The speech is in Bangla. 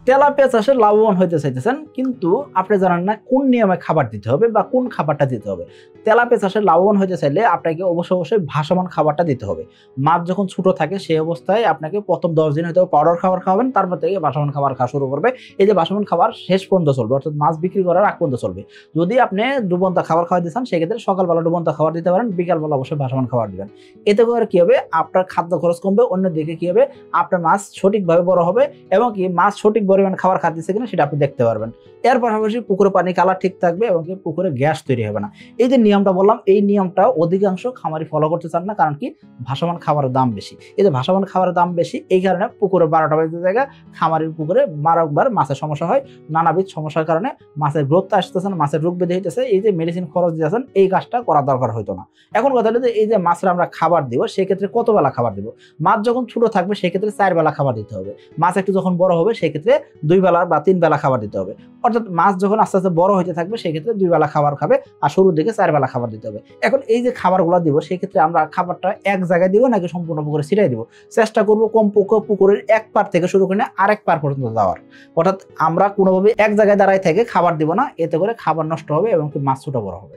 তেলাপিয়া চাষে লাভবান হইতে চাইতেছেন, কিন্তু আপনি জানেন না কোন নিয়মে খাবার দিতে হবে বা কোন খাবারটা দিতে হবে। তেলাপিয়া চাষে লাভবান হইতে চাইলে আপনাকে অবশ্যই ভাসমান খাবারটা দিতে হবে। মাছ যখন ছোট থাকে সেই অবস্থায় আপনাকে প্রথম 10 দিন হয়তো পাউডার খাবার খাওয়াবেন, তারপর থেকে ভাসমান খাবার খাওয়া শুরু করবে। এই যে ভাসমান খাবার শেষ পর্যন্ত চলবে, অর্থাৎ মাছ বিক্রি করার আগ পর্যন্ত চলবে। যদি আপনি ডুবন্ত খাবার খাওয়াতে চান সেক্ষেত্রে সকালবেলা ডুবন্ত খাবার দিতে পারেন, বিকালবেলা অবশ্যই ভাসমান খাবার দিবেন। এতে করে কি হবে, আপনার খাদ্য খরচ কমবে, অন্যদিকে কি হবে, আপনার মাছ সঠিকভাবে বড় হবে এবং কি মাছ সঠিক পরিমাণ খাবার খাচ্ছে কিনা সেটা আপনি দেখতে পারবেন। এর পাশাপাশি পুকুরে পানি কালার ঠিক থাকবে এবং কি পুকুরে গ্যাস তৈরি হবে না। এই যে নিয়মটা বললাম, এই নিয়মটা অধিকাংশ খামারি ফলো করতে চান না, কারণ কি ভাসমান খাবারের দাম বেশি। এই যে ভাসমান খাবারের দাম বেশি, এই কারণে পুকুরে 12টা বাজতে জায়গা খামারের পুকুরে মারাকবার মাছের সমস্যা হয়। নানাবিধ সমস্যার কারণে মাছের গ্রোথ আসতেছে না, মাছের রোগ ব্যাধি হইতেছে। এই যে মেডিসিন খরচ দিতেছেন, এই কাজটা করার দরকার হইতো না। এখন কথা হলো যে এই যে মাছের আমরা খাবার দিব, সেক্ষেত্রে কত বেলা খাবার দিব। মাছ যখন ছোট থাকবে সেক্ষেত্রে 4 বেলা খাবার দিতে হবে। মাছ একটু যখন বড় হবে সেক্ষেত্রে 2 বেলা বা 3 বেলা খাবার দিতে হবে। অর্থাৎ মাছ যখন আস্তে আস্তে বড় হইতে থাকবে সেক্ষেত্রে 2 বেলা খাবার খাবে, আর শুরুর দিকে 4 বেলা খাবার দিতে হবে। এখন এই যে খাবারগুলো দিব, সেক্ষেত্রে আমরা খাবারটা এক জায়গায় দিব নাকি সম্পূর্ণ পুকুরে ছিটাই দিব। চেষ্টা করব কমপক্ষে পুকুরের এক পার থেকে শুরু করে আরেক পার পর্যন্ত যাওয়ার। অর্থাৎ আমরা কোনোভাবে এক জায়গায় দাঁড়ায় থেকে খাবার দিব না, এতে করে খাবার নষ্ট হবে এবং মাছ ছোট বড় হবে।